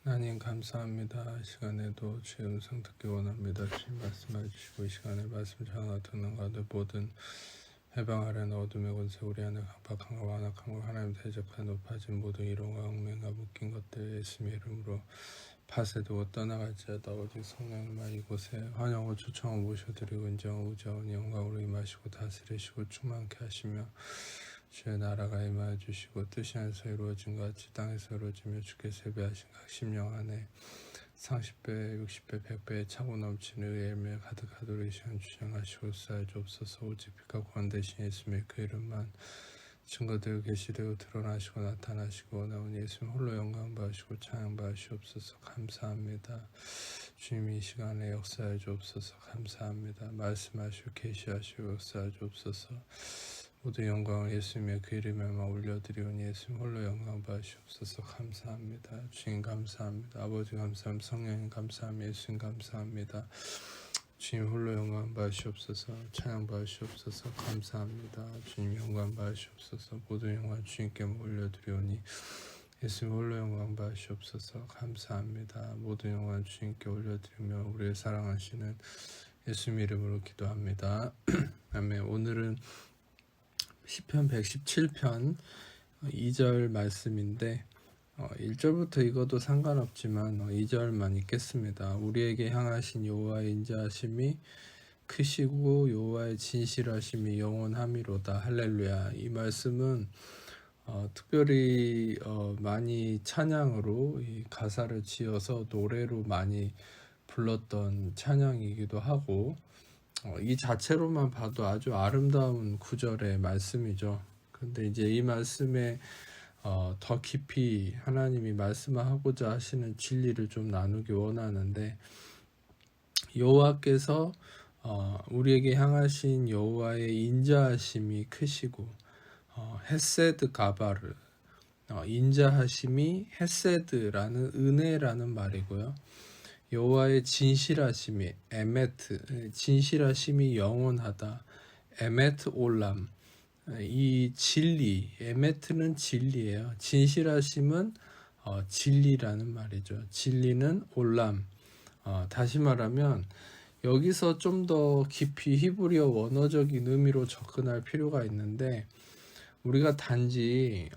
하나님 감사합니다. 이 시간에도 주의 음성 듣기 원합니다. 주님 말씀해 주시고 이 시간에 말씀 전하 듣는 가운데 모든 해방하려는 어둠의 권세 우리 안에 강박함과 완악함과 하나님 대적한 높아진 모든 이론과 얽매가 묶인 것들 예수님의 이름으로 파쇄되고 떠나갈지어다. 오직 성령님만 이곳에 환영하고 초청하고 모셔드리고 인정하고 우자원이 영광으로 임하시고 다스리시고 충만케 하시며 주의 나라가 임하여 주시고 뜻이 안에서 이루어진 것 같이 땅에서 이루어지며 주께서 예배하신 각 심령 안에 30배, 60배, 100배의 차고 넘치는 의의 열매 가득하도록 이 시간 주장하시고 쌀 주옵소서. 오직 빛과 구원 대신 예수님의 그 이름만 증거되고 계시되고 드러나시고 나타나시고 나온 예수님 홀로 영광 받으시고 찬양 받으시옵소서. 감사합니다. 주님 이 시간에 역사해 주옵소서. 감사합니다. 말씀하시고 계시하시고 역사해 주옵소서. 모든 영광을 예수님의 그 이름에만 올려드리오니 예수님 홀로 영광 받으시옵소서. 감사합니다. 주님 감사합니다. 아버지 감사합니다. 성령님 감사합니다. 예수님 감사합니다. 주님 홀로 영광 받으시옵소서. 찬양 받으시옵소서. 감사합니다. 주님 영광 받으시옵소서. 모든 영광 주님께 올려드리오니 예수님 홀로 영광 받으시옵소서. 감사합니다. 모든 영광 주님께 올려드리며 우리의 사랑하시는 예수님 이름으로 기도합니다. 아멘. 오늘은 시편 117편 2절 말씀인데 1절부터 읽어도 상관없지만 2절만 읽겠습니다. 우리에게 향하신 여호와의 인자하심이 크시고 여호와의 진실하심이 영원함이로다. 할렐루야. 이 말씀은 특별히 많이 찬양으로 이 가사를 지어서 노래로 많이 불렀던 찬양이기도 하고 이 자체로만 봐도 아주 아름다운 구절의 말씀이죠. 근데 이제 이 말씀에 더 깊이 하나님이 말씀하고자 하시는 진리를 좀 나누기 원하는데, 여호와께서 우리에게 향하신 여호와의 인자하심이 크시고 헤세드 가바르, 인자하심이 헤세드라는 은혜라는 말이고요. 여호와의 진실하심이 에메트, 진실하심이 영원하다. 에메트 올람, 이 진리, 에메트는 진리예요. 진실하심은 진리라는 말이죠. 진리는 올람. 다시 말하면 여기서 좀 더 깊이 히브리어 원어적인 의미로 접근할 필요가 있는데, 우리가 단지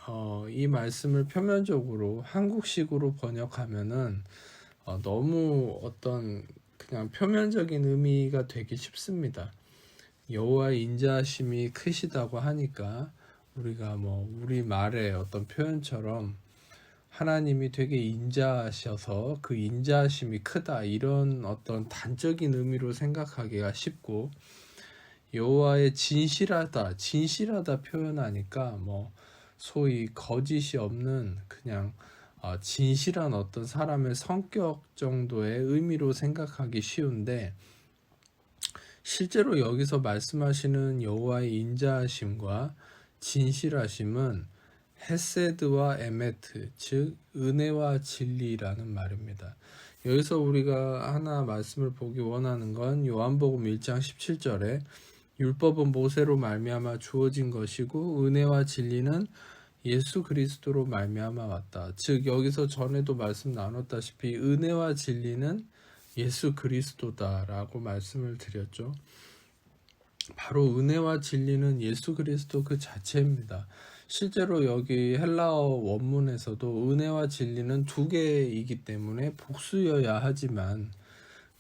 이 말씀을 표면적으로 한국식으로 번역하면은 너무 어떤 그냥 표면적인 의미가 되기 쉽습니다. 여호와의 인자하심이 크시다고 하니까 우리가 우리 말의 어떤 표현처럼 하나님이 되게 인자하셔서 그 인자하심이 크다 이런 어떤 단적인 의미로 생각하기가 쉽고, 여호와의 진실하다 표현하니까 소위 거짓이 없는 그냥 진실한 어떤 사람의 성격 정도의 의미로 생각하기 쉬운데, 실제로 여기서 말씀하시는 여호와의 인자하심과 진실하심은 헤세드와 에메트, 즉 은혜와 진리라는 말입니다. 여기서 우리가 하나 말씀을 보기 원하는 건 요한복음 1장 17절에 율법은 모세로 말미암아 주어진 것이고 은혜와 진리는 예수 그리스도로 말미암아 왔다. 즉 여기서 전에도 말씀 나눴다시피 은혜와 진리는 예수 그리스도다라고 말씀을 드렸죠. 바로 은혜와 진리는 예수 그리스도 그 자체입니다. 실제로 여기 헬라어 원문에서도 은혜와 진리는 두 개이기 때문에 복수여야 하지만,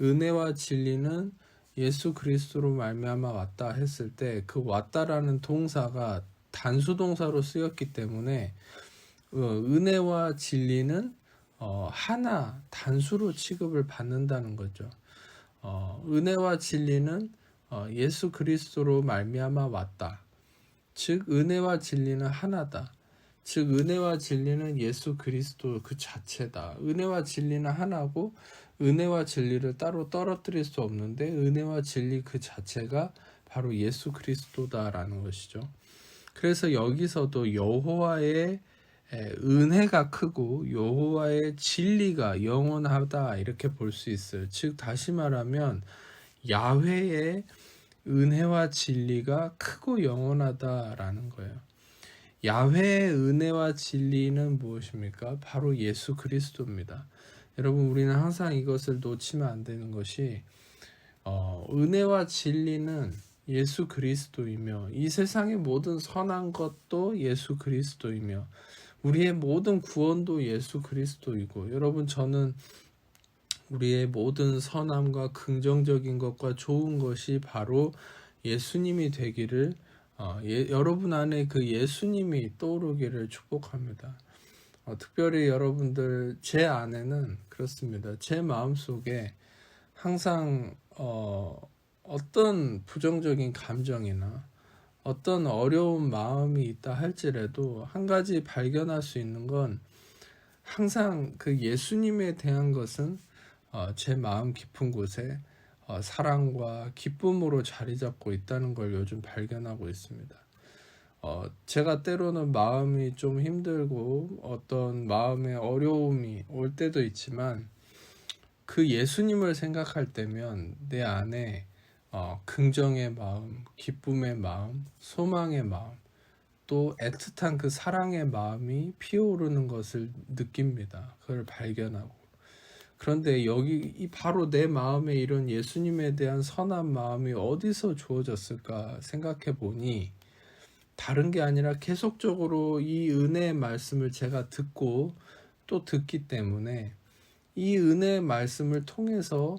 은혜와 진리는 예수 그리스도로 말미암아 왔다 했을 때 그 왔다라는 동사가 단수 동사로 쓰였기 때문에 은혜와 진리는 하나 단수로 취급을 받는다는 거죠. 은혜와 진리는 예수 그리스도로 말미암아 왔다. 즉 은혜와 진리는 하나다. 즉 은혜와 진리는 예수 그리스도 그 자체다. 은혜와 진리는 하나고 은혜와 진리를 따로 떨어뜨릴 수 없는데 은혜와 진리 그 자체가 바로 예수 그리스도다라는 것이죠. 그래서 여기서도 여호와의 은혜가 크고 여호와의 진리가 영원하다 이렇게 볼 수 있어요. 즉 다시 말하면 야훼의 은혜와 진리가 크고 영원하다라는 거예요. 야훼의 은혜와 진리는 무엇입니까? 바로 예수 그리스도입니다. 여러분, 우리는 항상 이것을 놓치면 안 되는 것이 은혜와 진리는 예수 그리스도이며, 이 세상의 모든 선한 것도 예수 그리스도이며, 우리의 모든 구원도 예수 그리스도이고, 여러분, 저는 우리의 모든 선함과 긍정적인 것과 좋은 것이 바로 예수님이 되기를, 여러분 안에 그 예수님이 떠오르기를 축복합니다. 특별히 여러분들, 제 안에는 그렇습니다. 제 마음속에 항상 어떤 부정적인 감정이나 어떤 어려운 마음이 있다 할지라도 한 가지 발견할 수 있는 건, 항상 그 예수님에 대한 것은 제 마음 깊은 곳에 사랑과 기쁨으로 자리 잡고 있다는 걸 요즘 발견하고 있습니다. 제가 때로는 마음이 좀 힘들고 어떤 마음의 어려움이 올 때도 있지만, 그 예수님을 생각할 때면 내 안에 긍정의 마음, 기쁨의 마음, 소망의 마음, 또 애틋한 그 사랑의 마음이 피어오르는 것을 느낍니다. 그걸 발견하고. 그런데 여기 바로 내 마음에 이런 예수님에 대한 선한 마음이 어디서 주어졌을까 생각해 보니, 다른 게 아니라 계속적으로 이 은혜의 말씀을 제가 듣고 또 듣기 때문에, 이 은혜의 말씀을 통해서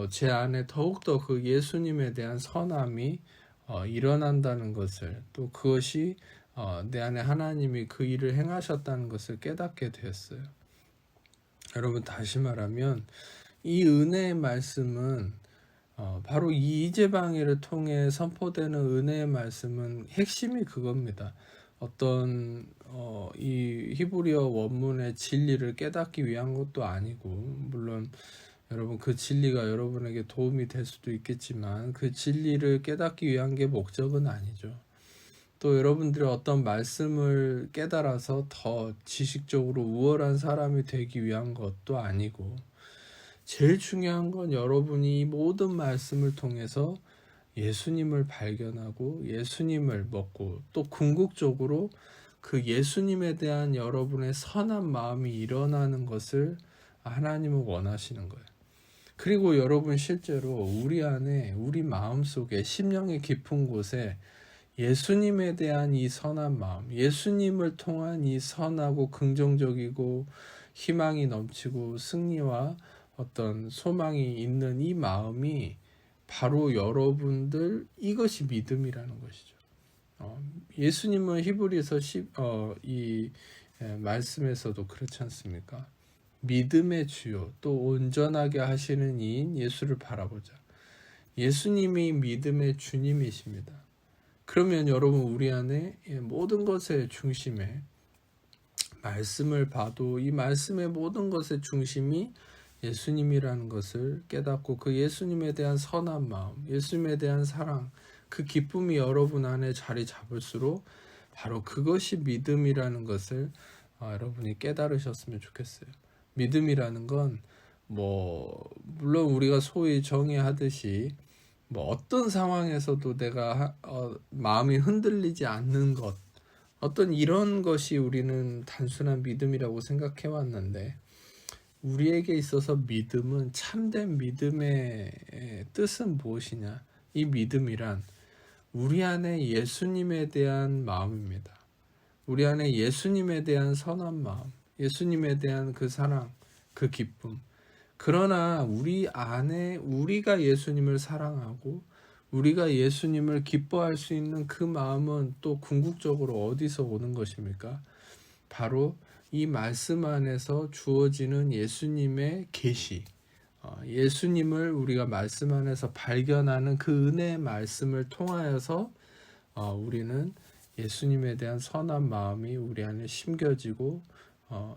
제 안에 더욱더 그 예수님에 대한 선함이 일어난다는 것을, 또 그것이 내 안에 하나님이 그 일을 행하셨다는 것을 깨닫게 되었어요. 여러분, 다시 말하면 이 은혜의 말씀은 바로 이 이재방해를 통해 선포되는 은혜의 말씀은 핵심이 그겁니다. 어떤 이 히브리어 원문의 진리를 깨닫기 위한 것도 아니고, 물론 여러분 그 진리가 여러분에게 도움이 될 수도 있겠지만, 그 진리를 깨닫기 위한 게 목적은 아니죠. 또 여러분들이 어떤 말씀을 깨달아서 더 지식적으로 우월한 사람이 되기 위한 것도 아니고, 제일 중요한 건 여러분이 이 모든 말씀을 통해서 예수님을 발견하고 예수님을 먹고, 또 궁극적으로 그 예수님에 대한 여러분의 선한 마음이 일어나는 것을 하나님은 원하시는 거예요. 그리고 여러분, 실제로 우리 안에, 우리 마음속에 심령의 깊은 곳에 예수님에 대한 이 선한 마음, 예수님을 통한 이 선하고 긍정적이고 희망이 넘치고 승리와 어떤 소망이 있는 이 마음이 바로 여러분들, 이것이 믿음이라는 것이죠. 예수님은 히브리서 이 말씀에서도 그렇지 않습니까? 믿음의 주요 또 온전하게 하시는 이인 예수를 바라보자. 예수님이 믿음의 주님이십니다. 그러면 여러분, 우리 안에 모든 것의 중심에, 말씀을 봐도 이 말씀의 모든 것의 중심이 예수님이라는 것을 깨닫고, 그 예수님에 대한 선한 마음, 예수님에 대한 사랑, 그 기쁨이 여러분 안에 자리 잡을수록 바로 그것이 믿음이라는 것을 여러분이 깨달으셨으면 좋겠어요. 믿음이라는 건 물론 우리가 소위 정의하듯이 어떤 상황에서도 내가 마음이 흔들리지 않는 것, 어떤 이런 것이 우리는 단순한 믿음이라고 생각해 왔는데, 우리에게 있어서 믿음은, 참된 믿음의 뜻은 무엇이냐? 이 믿음이란 우리 안에 예수님에 대한 마음입니다. 우리 안에 예수님에 대한 선한 마음, 예수님에 대한 그 사랑, 그 기쁨. 그러나 우리 안에 우리가 예수님을 사랑하고 우리가 예수님을 기뻐할 수 있는 그 마음은 또 궁극적으로 어디서 오는 것입니까? 바로 이 말씀 안에서 주어지는 예수님의 계시, 예수님을 우리가 말씀 안에서 발견하는 그 은혜의 말씀을 통하여서 우리는 예수님에 대한 선한 마음이 우리 안에 심겨지고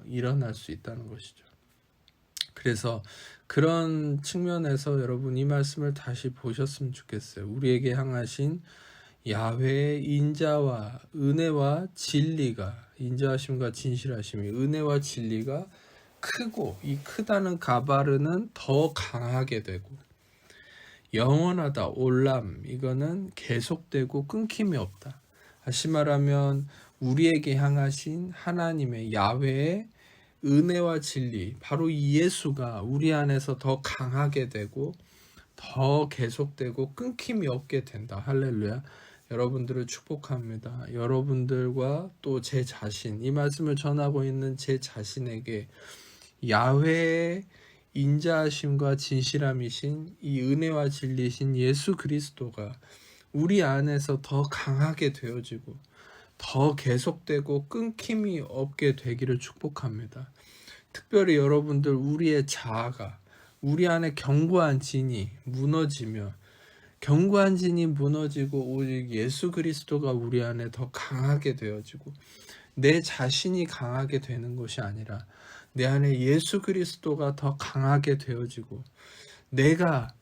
일어날 수 있다는 것이죠. 그래서 그런 측면에서 여러분, 이 말씀을 다시 보셨으면 좋겠어요. 우리에게 향하신 야훼의 인자와 은혜와 진리가, 인자하심과 진실하심이, 은혜와 진리가 크고, 이 크다는 가바르는 더 강하게 되고, 영원하다, 올람, 이거는 계속되고 끊김이 없다. 다시 말하면 우리에게 향하신 하나님의 야훼의 은혜와 진리, 바로 이 예수가 우리 안에서 더 강하게 되고 더 계속되고 끊김이 없게 된다. 할렐루야. 여러분들을 축복합니다. 여러분들과 또 제 자신, 이 말씀을 전하고 있는 제 자신에게 야훼의 인자하심과 진실함이신 이 은혜와 진리신 예수 그리스도가 우리 안에서 더 강하게 되어지고 더 계속되고 끊김이 없게 되기를 축복합니다. 특별히 여러분들, 우리의 자아가, 우리 안에 견고한 진이 무너지며, 견고한 진이 무너지고 오직 예수 그리스도가 우리 안에 더 강하게 되어지고, 내 자신이 강하게 되는 것이 아니라 내 안에 예수 그리스도가 더 강하게 되어지고, 내가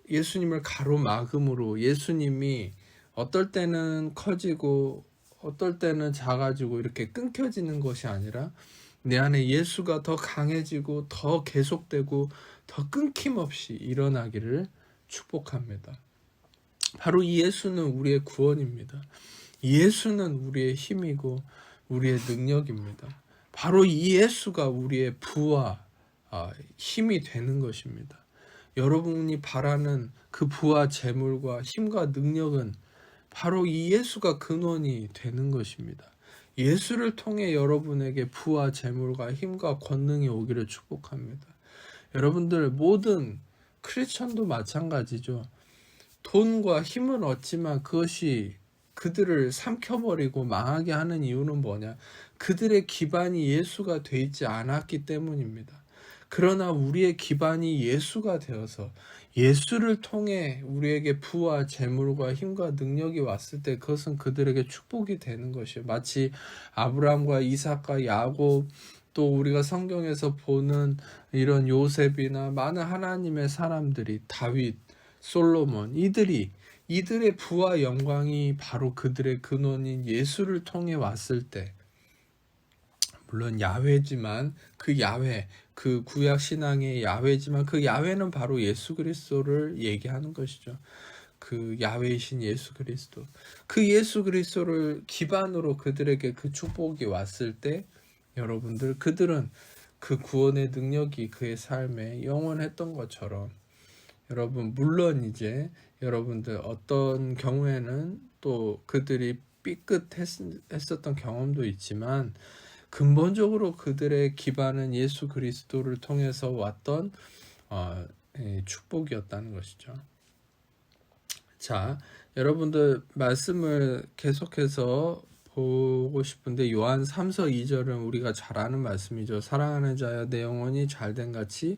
예수님을 가로막음으로 예수님이 어떨 때는 커지고 어떨 때는 작아지고 이렇게 끊겨지는 것이 아니라 내 안에 예수가 더 강해지고 더 계속되고 더 끊김없이 일어나기를 축복합니다. 바로 이 예수는 우리의 구원입니다. 예수는 우리의 힘이고 우리의 능력입니다. 바로 이 예수가 우리의 부와 힘이 되는 것입니다. 여러분이 바라는 그 부와 재물과 힘과 능력은 바로 이 예수가 근원이 되는 것입니다. 예수를 통해 여러분에게 부와 재물과 힘과 권능이 오기를 축복합니다. 여러분들, 모든 크리스천도 마찬가지죠. 돈과 힘은 얻지만 그것이 그들을 삼켜버리고 망하게 하는 이유는 뭐냐? 그들의 기반이 예수가 되어 있지 않았기 때문입니다. 그러나 우리의 기반이 예수가 되어서 예수를 통해 우리에게 부와 재물과 힘과 능력이 왔을 때 그것은 그들에게 축복이 되는 것이에요. 마치 아브라함과 이삭과 야곱, 또 우리가 성경에서 보는 이런 요셉이나 많은 하나님의 사람들이, 다윗, 솔로몬, 이들의 부와 영광이 바로 그들의 근원인 예수를 통해 왔을 때, 물론 야훼지만 그 야훼, 그 구약 신앙의 야훼지만 그 야훼는 바로 예수 그리스도를 얘기하는 것이죠. 그 야훼이신 예수 그리스도, 그 예수 그리스도를 기반으로 그들에게 그 축복이 왔을 때, 여러분들, 그들은 그 구원의 능력이 그의 삶에 영원했던 것처럼, 여러분, 물론 이제 여러분들 어떤 경우에는 또 그들이 삐끗했었던 경험도 있지만 근본적으로 그들의 기반은 예수 그리스도를 통해서 왔던 축복이었다는 것이죠. 자, 여러분들 말씀을 계속해서 보고 싶은데, 요한 3서 2절은 우리가 잘 아는 말씀이죠. 사랑하는 자여, 내 영혼이 잘된 같이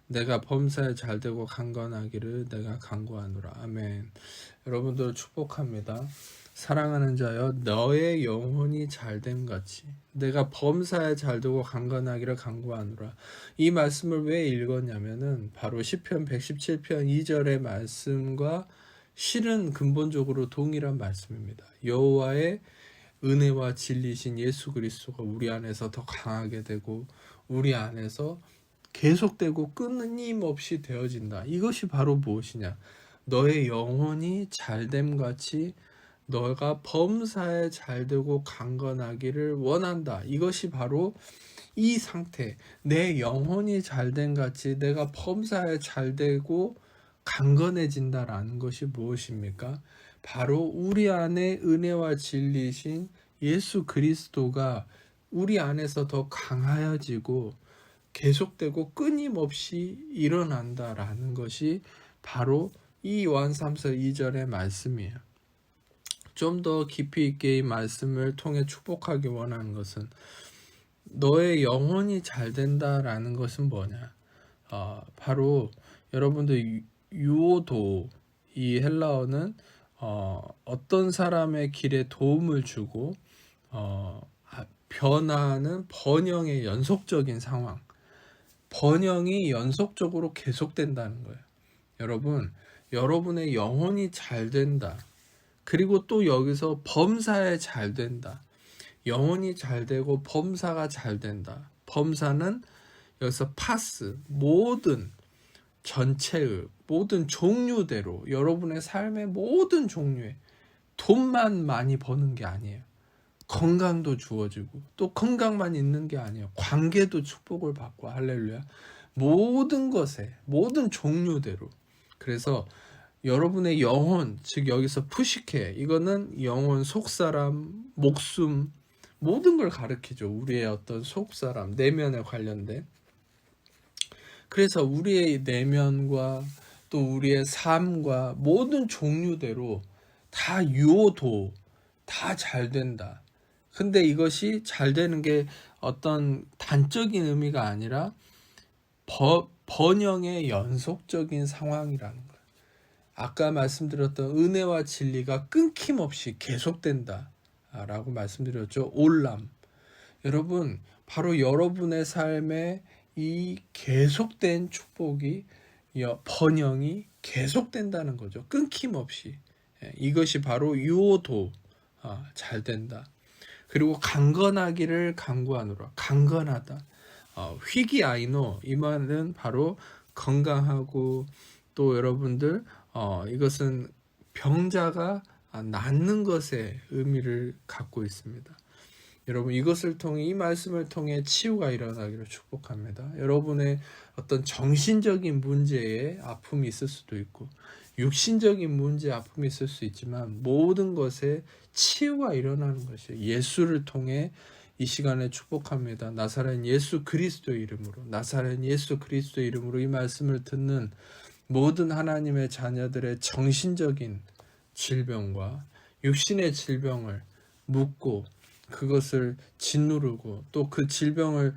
내가 범사에 잘되고 강건하기를 내가 간구하노라. 아멘. 여러분들 축복합니다. 사랑하는 자여, 너의 영혼이 잘됨 같이 내가 범사에 잘되고 강건하기를 간구하노라. 이 말씀을 왜 읽었냐면은 바로 시편 117편 2절의 말씀과 실은 근본적으로 동일한 말씀입니다. 여호와의 은혜와 진리신 예수 그리스도가 우리 안에서 더 강하게 되고 우리 안에서 계속되고 끊임없이 되어진다. 이것이 바로 무엇이냐? 너의 영혼이 잘됨 같이 너가 범사에 잘되고 강건하기를 원한다. 이것이 바로 이 상태, 내 영혼이 잘됨 같이 내가 범사에 잘되고 강건해진다라는 것이 무엇입니까? 바로 우리 안에 은혜와 진리신 예수 그리스도가 우리 안에서 더 강하여지고 계속되고 끊임없이 일어난다라는 것이 바로 이 요한 3서 2절의 말씀이에요. 좀 더 깊이 있게 이 말씀을 통해 축복하기 원하는 것은, 너의 영혼이 잘 된다라는 것은 뭐냐? 바로 여러분들 유오도, 이 헬라어는 어떤 사람의 길에 도움을 주고 변화하는 번영의 연속적인 상황, 번영이 연속적으로 계속된다는 거예요. 여러분, 여러분의 영혼이 잘 된다. 그리고 또 여기서 범사에 잘 된다. 영혼이 잘 되고 범사가 잘 된다. 범사는 여기서 파스, 모든 전체의 모든 종류대로, 여러분의 삶의 모든 종류에 돈만 많이 버는 게 아니에요. 건강도 주어지고, 또 건강만 있는 게 아니에요. 관계도 축복을 받고, 할렐루야. 모든 것에, 모든 종류대로. 그래서 여러분의 영혼, 즉 여기서 푸시케, 이거는 영혼, 속사람, 목숨, 모든 걸 가리키죠. 우리의 어떤 속사람, 내면에 관련된. 그래서 우리의 내면과 또 우리의 삶과 모든 종류대로 다 유오도, 다 잘 된다. 근데 이것이 잘 되는 게 어떤 단적인 의미가 아니라 번영의 연속적인 상황이라는 거예요. 아까 말씀드렸던 은혜와 진리가 끊김없이 계속된다 라고 말씀드렸죠. 올람. 여러분, 바로 여러분의 삶에 이 계속된 축복이, 번영이 계속된다는 거죠. 끊김없이. 이것이 바로 유오도, 잘 된다. 그리고 강건하기를 강구하노라. 강건하다. 휘기아이노, 이 말은 바로 건강하고, 또 여러분들 이것은 병자가 낫는 것의 의미를 갖고 있습니다. 여러분, 이것을 통해, 이 말씀을 통해 치유가 일어나기를 축복합니다. 여러분의 어떤 정신적인 문제에 아픔이 있을 수도 있고, 육신적인 문제에 아픔이 있을 수 있지만, 모든 것에 치유가 일어나는 것이에요. 예수를 통해 이 시간에 축복합니다. 나사렛 예수 그리스도 이름으로, 나사렛 예수 그리스도 이름으로 이 말씀을 듣는 모든 하나님의 자녀들의 정신적인 질병과 육신의 질병을 묻고, 그것을 짓누르고, 또 그 질병을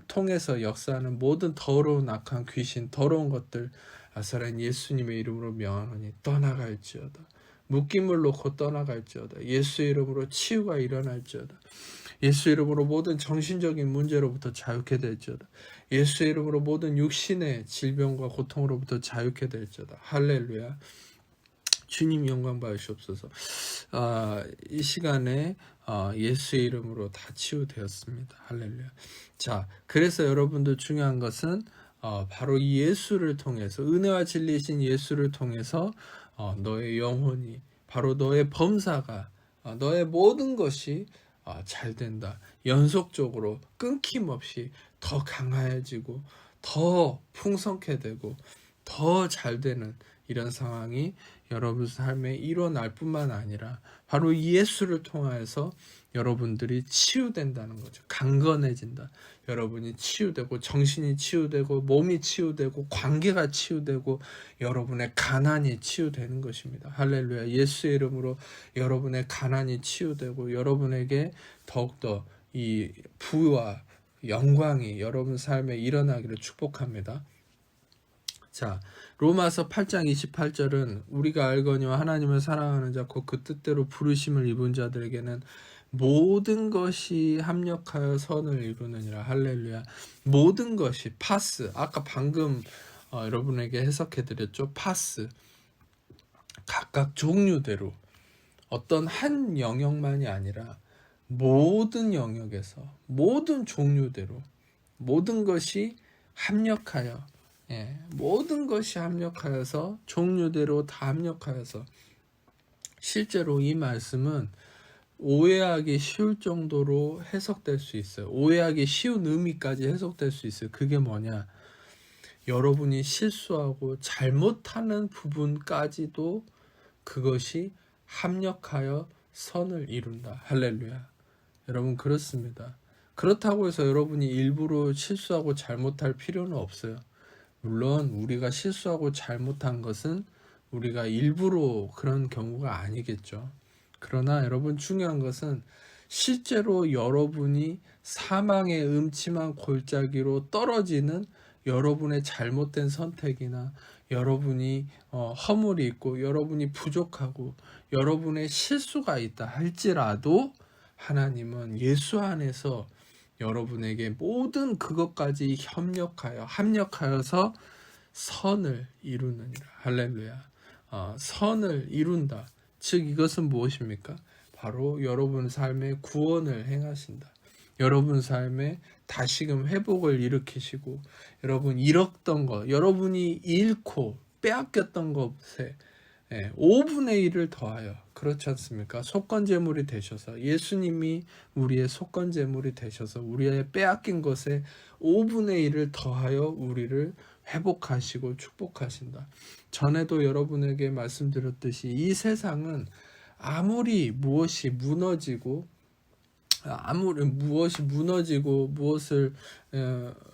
통해서 역사하는 모든 더러운 악한 귀신, 더러운 것들, 나사렛 예수님의 이름으로 명하노니 떠나갈지어다. 묶임을 놓고 떠나갈지어다. 예수의 이름으로 치유가 일어날지어다. 예수 이름으로 모든 정신적인 문제로부터 자유케 될지어다. 예수의 이름으로 모든 육신의 질병과 고통으로부터 자유케 될지어다. 할렐루야. 주님 영광 받으시옵소서. 이 시간에 예수의 이름으로 다 치유되었습니다. 할렐루야. 자, 그래서 여러분들 중요한 것은 바로 이 예수를 통해서, 은혜와 진리이신 예수를 통해서 너의 영혼이, 바로 너의 범사가, 너의 모든 것이 잘 된다. 연속적으로 끊김없이 더 강해지고, 더 풍성케 되고, 더 잘 되는 이런 상황이 여러분 삶에 일어날 뿐만 아니라 바로 예수를 통해서 여러분들이 치유된다는 거죠. 강건해진다. 여러분이 치유되고, 정신이 치유되고, 몸이 치유되고, 관계가 치유되고, 여러분의 가난이 치유되는 것입니다. 할렐루야. 예수의 이름으로 여러분의 가난이 치유되고, 여러분에게 더욱더 이 부와 영광이 여러분 삶에 일어나기를 축복합니다. 자, 로마서 8장 28절은 우리가 알거니와 하나님을 사랑하는 자 곧 그 뜻대로 부르심을 입은 자들에게는 모든 것이 합력하여 선을 이루느니라. 할렐루야. 모든 것이, 파스, 아까 방금 여러분에게 해석해 드렸죠. 파스, 각각 종류대로, 어떤 한 영역만이 아니라 모든 영역에서, 모든 종류대로 모든 것이 합력하여, 모든 것이 합력하여서, 종류대로 다 합력하여서. 실제로 이 말씀은 오해하기 쉬울 정도로 해석될 수 있어요. 오해하기 쉬운 의미까지 해석될 수 있어요. 그게 뭐냐? 여러분이 실수하고 잘못하는 부분까지도 그것이 합력하여 선을 이룬다. 할렐루야. 여러분, 그렇습니다. 그렇다고 해서 여러분이 일부러 실수하고 잘못할 필요는 없어요. 물론 우리가 실수하고 잘못한 것은 우리가 일부러 그런 경우가 아니겠죠. 그러나 여러분, 중요한 것은 실제로 여러분이 사망의 음침한 골짜기로 떨어지는 여러분의 잘못된 선택이나 여러분이 허물이 있고 여러분이 부족하고 여러분의 실수가 있다 할지라도, 하나님은 예수 안에서 여러분에게 모든 그것까지 합력하여서 선을 이루느니라. 할렐루야. 선을 이룬다. 즉 이것은 무엇입니까? 바로 여러분 삶의 구원을 행하신다. 여러분 삶에 다시금 회복을 일으키시고, 여러분 잃었던 것, 여러분이 잃고 빼앗겼던 것에 5분의 1을 더하여, 그렇지 않습니까? 속건제물이 되셔서, 예수님이 우리의 속건제물이 되셔서 우리의 빼앗긴 것에 5분의 1을 더하여 우리를 회복하시고 축복하신다. 전에도 여러분에게 말씀드렸듯이 이 세상은 아무리 무엇이 무너지고 무엇을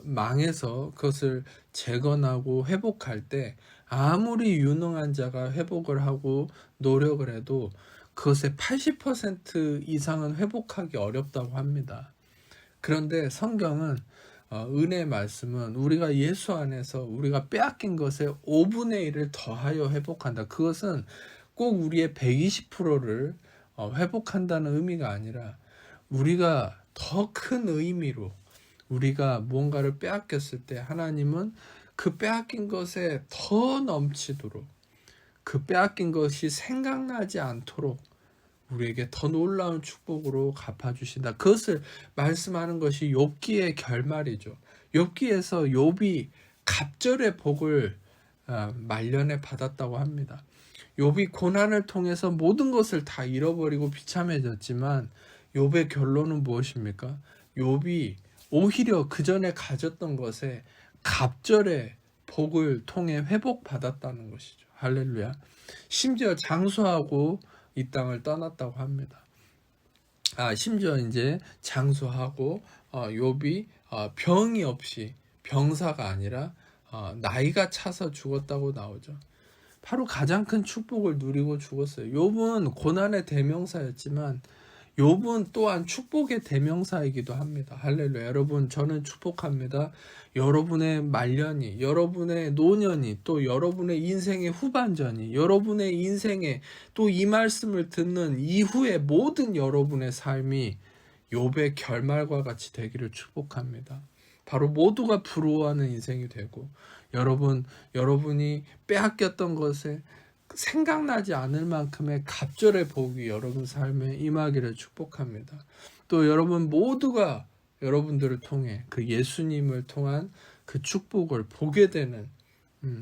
망해서 그것을 재건하고 회복할 때 아무리 유능한 자가 회복을 하고 노력을 해도 그것의 80% 이상은 회복하기 어렵다고 합니다. 그런데 성경은 은혜의 말씀은 우리가 예수 안에서 우리가 빼앗긴 것에 5분의 1을 더하여 회복한다. 그것은 꼭 우리의 120%를 회복한다는 의미가 아니라 우리가 더 큰 의미로 우리가 무언가를 빼앗겼을 때 하나님은 그 빼앗긴 것에 더 넘치도록, 그 빼앗긴 것이 생각나지 않도록 우리에게 더 놀라운 축복으로 갚아주신다. 그것을 말씀하는 것이 욥기의 결말이죠. 욥기에서 욥이 갑절의 복을 말년에 받았다고 합니다. 욥이 고난을 통해서 모든 것을 다 잃어버리고 비참해졌지만 욥의 결론은 무엇입니까? 욥이 오히려 그 전에 가졌던 것에 갑절의 복을 통해 회복받았다는 것이죠. 할렐루야. 심지어 장수하고 이 땅을 떠났다고 합니다. 심지어 이제 장수하고 욥이 병이 없이, 병사가 아니라 나이가 차서 죽었다고 나오죠. 바로 가장 큰 축복을 누리고 죽었어요. 욥은 고난의 대명사였지만 욥은 또한 축복의 대명사이기도 합니다. 할렐루야. 여러분, 저는 축복합니다. 여러분의 말년이, 여러분의 노년이, 또 여러분의 인생의 후반전이, 여러분의 인생에 또 이 말씀을 듣는 이후의 모든 여러분의 삶이 욥의 결말과 같이 되기를 축복합니다. 바로 모두가 부러워하는 인생이 되고, 여러분이 빼앗겼던 것에 생각나지 않을 만큼의 갑절의 복이 여러분 삶에 임하기를 축복합니다. 또 여러분 모두가 여러분들을 통해 그 예수님을 통한 그 축복을 보게 되는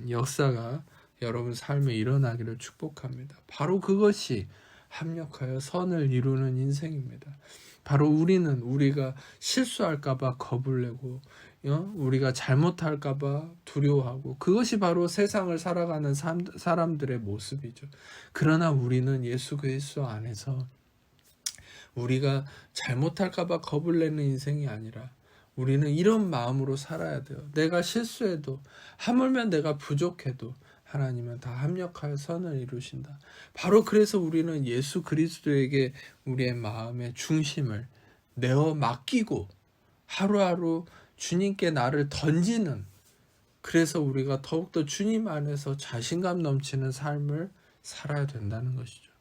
역사가 여러분 삶에 일어나기를 축복합니다. 바로 그것이 합력하여 선을 이루는 인생입니다. 바로 우리가 실수할까봐 겁을 내고 우리가 잘못할까봐 두려워하고, 그것이 바로 세상을 살아가는 사람들의 모습이죠. 그러나 우리는 예수 그리스도 안에서 우리가 잘못할까봐 겁을 내는 인생이 아니라 우리는 이런 마음으로 살아야 돼요. 내가 실수해도, 하물며 내가 부족해도 하나님은 다 합력하여 선을 이루신다. 바로 그래서 우리는 예수 그리스도에게 우리의 마음의 중심을 내어 맡기고 하루하루 주님께 나를 던지는, 그래서 우리가 더욱더 주님 안에서 자신감 넘치는 삶을 살아야 된다는 것이죠.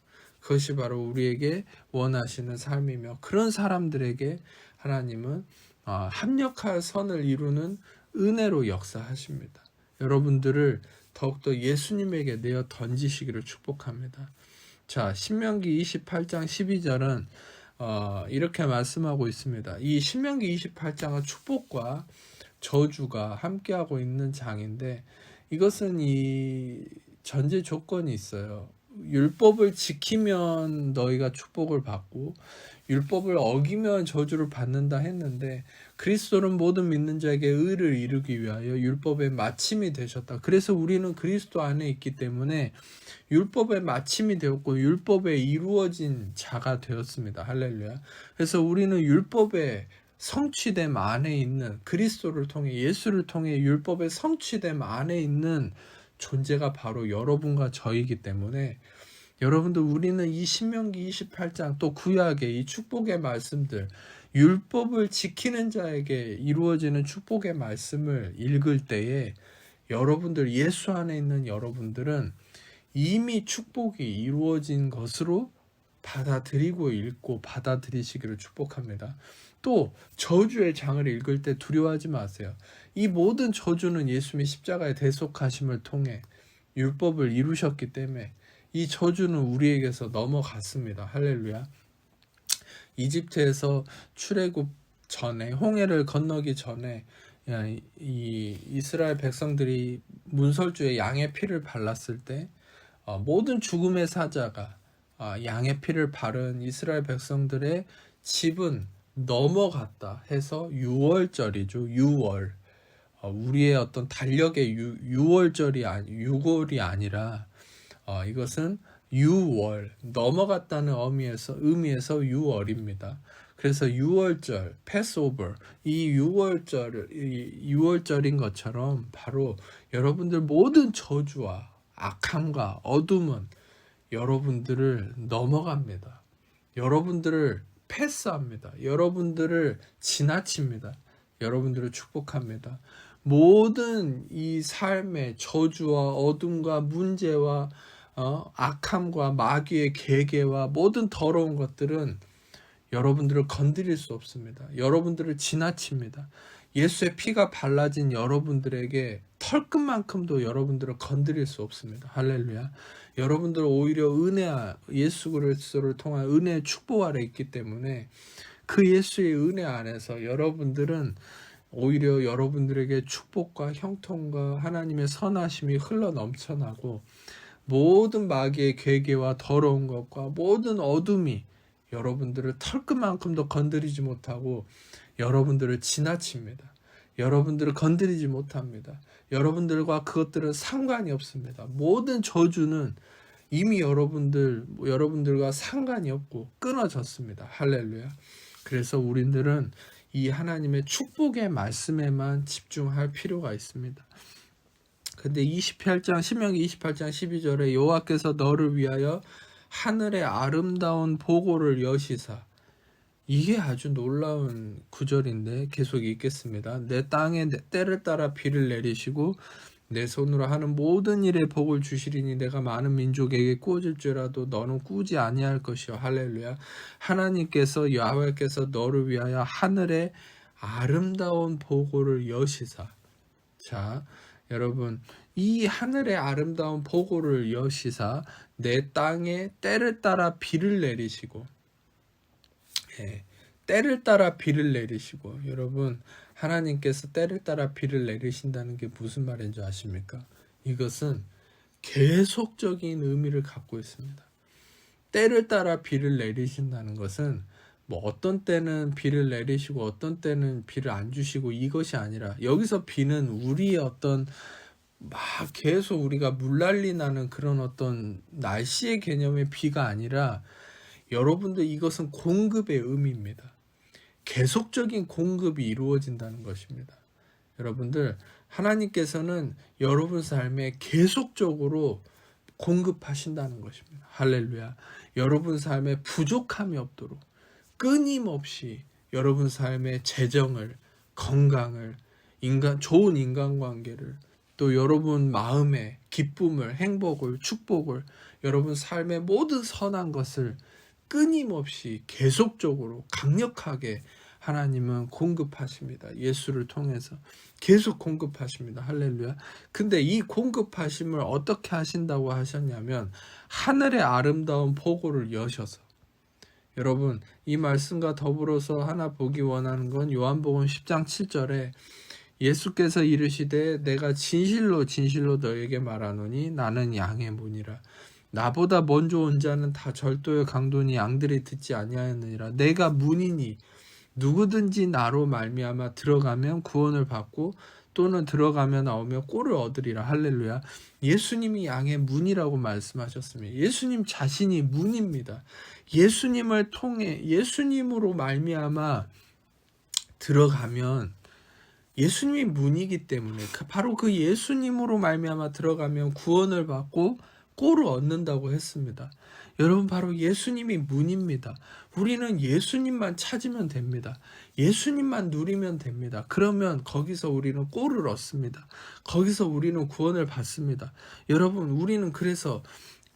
그것이 바로 우리에게 원하시는 삶이며, 그런 사람들에게 하나님은 합력할 선을 이루는 은혜로 역사하십니다. 여러분들을 더욱더 예수님에게 내어 던지시기를 축복합니다. 자, 신명기 28장 12절은 이렇게 말씀하고 있습니다. 이 신명기 28장은 축복과 저주가 함께하고 있는 장인데, 이것은 이 전제 조건이 있어요. 율법을 지키면 너희가 축복을 받고 율법을 어기면 저주를 받는다 했는데, 그리스도는 모든 믿는 자에게 의를 이루기 위하여 율법의 마침이 되셨다. 그래서 우리는 그리스도 안에 있기 때문에 율법의 마침이 되었고 율법에 이루어진 자가 되었습니다. 할렐루야. 그래서 우리는 율법의 성취됨 안에 있는, 그리스도를 통해, 예수를 통해 율법의 성취됨 안에 있는 존재가 바로 여러분과 저이기 때문에, 여러분들, 우리는 이 신명기 28장 또 구약의 이 축복의 말씀들, 율법을 지키는 자에게 이루어지는 축복의 말씀을 읽을 때에 여러분들, 예수 안에 있는 여러분들은 이미 축복이 이루어진 것으로 받아들이고 읽고 받아들이시기를 축복합니다. 또 저주의 장을 읽을 때 두려워하지 마세요. 이 모든 저주는 예수님의 십자가의 대속하심을 통해 율법을 이루셨기 때문에 이 저주는 우리에게서 넘어갔습니다. 할렐루야. 이집트에서 출애굽 전에, 홍해를 건너기 전에 이 이스라엘 백성들이 문설주에 양의 피를 발랐을 때 모든 죽음의 사자가 양의 피를 바른 이스라엘 백성들의 집은 넘어갔다 해서 유월절이죠. 유월. 우리의 어떤 달력의 유월이 아니라 이것은 유월, 넘어갔다는 의미에서 유월입니다. 그래서 유월절, 패스오버, 이 유월절인 것처럼 바로 여러분들 모든 저주와 악함과 어둠은 여러분들을 넘어갑니다. 여러분들을 패스합니다. 여러분들을 지나칩니다. 여러분들을 축복합니다. 모든 이 삶의 저주와 어둠과 문제와 악함과 마귀의 계계와 모든 더러운 것들은 여러분들을 건드릴 수 없습니다. 여러분들을 지나칩니다. 예수의 피가 발라진 여러분들에게 털끝만큼도 여러분들을 건드릴 수 없습니다. 할렐루야. 여러분들은 오히려 예수 그리스도를 통한 은혜의 축복 아래 있기 때문에 그 예수의 은혜 안에서 여러분들은 오히려 여러분들에게 축복과 형통과 하나님의 선하심이 흘러 넘쳐나고 모든 마귀의 괴계와 더러운 것과 모든 어둠이 여러분들을 털끝만큼도 건드리지 못하고 여러분들을 지나칩니다. 여러분들을 건드리지 못합니다. 여러분들과 그것들은 상관이 없습니다. 모든 저주는 이미 여러분들과 상관이 없고 끊어졌습니다. 할렐루야. 그래서 우리들은 이 하나님의 축복의 말씀에만 집중할 필요가 있습니다. 근데 신명기 28장 12절에 여호와께서 너를 위하여 하늘의 아름다운 보고를 여시사, 이게 아주 놀라운 구절인데 계속 읽겠습니다. 내 땅에 때를 따라 비를 내리시고 내 손으로 하는 모든 일에 복을 주시리니 내가 많은 민족에게 꾸어질지라도 너는 꾸지 아니할 것이요. 할렐루야. 하나님께서 야훼께서 너를 위하여 하늘의 아름다운 보고를 여시사. 자, 여러분, 이 하늘의 아름다운 보고를 여시사 내 땅에 때를 따라 비를 내리시고, 때를 따라 비를 내리시고, 여러분, 하나님께서 때를 따라 비를 내리신다는 게 무슨 말인지 아십니까? 이것은 계속적인 의미를 갖고 있습니다. 때를 따라 비를 내리신다는 것은 어떤 때는 비를 내리시고 어떤 때는 비를 안 주시고 이것이 아니라, 여기서 비는 우리의 어떤 계속 우리가 물난리 나는 그런 어떤 날씨의 개념의 비가 아니라, 여러분들 이것은 공급의 의미입니다. 계속적인 공급이 이루어진다는 것입니다. 여러분들, 하나님께서는 여러분 삶에 계속적으로 공급하신다는 것입니다. 할렐루야. 여러분 삶에 부족함이 없도록 끊임없이 여러분 삶의 재정을, 건강을, 좋은 인간관계를, 또 여러분 마음의 기쁨을, 행복을, 축복을, 여러분 삶의 모든 선한 것을 끊임없이 계속적으로 강력하게 하나님은 공급하십니다. 예수를 통해서 계속 공급하십니다. 할렐루야. 근데 이 공급하심을 어떻게 하신다고 하셨냐면 하늘의 아름다운 보고를 여셔서, 여러분, 이 말씀과 더불어서 하나 보기 원하는 건 요한복음 10장 7절에 예수께서 이르시되 내가 진실로 진실로 너에게 말하노니 나는 양의 문이라. 나보다 먼저 온 자는 다 절도의 강도니 양들이 듣지 아니하느니라. 내가 문이니 누구든지 나로 말미암아 들어가면 구원을 받고 또는 들어가며 나오며 꼴을 얻으리라. 할렐루야. 예수님이 양의 문이라고 말씀하셨습니다. 예수님 자신이 문입니다. 예수님을 통해, 예수님으로 말미암아 들어가면, 예수님이 문이기 때문에 바로 그 예수님으로 말미암아 들어가면 구원을 받고 꼴을 얻는다고 했습니다. 여러분, 바로 예수님이 문입니다. 우리는 예수님만 찾으면 됩니다. 예수님만 누리면 됩니다. 그러면 거기서 우리는 꼴을 얻습니다. 거기서 우리는 구원을 받습니다. 여러분, 우리는 그래서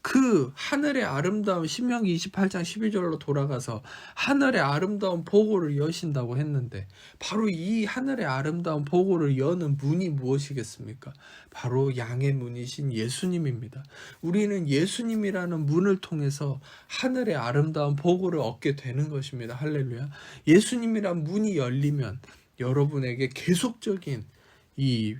그 하늘의 아름다운, 신명기 28장 12절로 돌아가서 하늘의 아름다운 보고를 여신다고 했는데, 바로 이 하늘의 아름다운 보고를 여는 문이 무엇이겠습니까? 바로 양의 문이신 예수님입니다. 우리는 예수님이라는 문을 통해서 하늘의 아름다운 보고를 얻게 되는 것입니다. 할렐루야. 예수님이란 문이 열리면 여러분에게 계속적인 이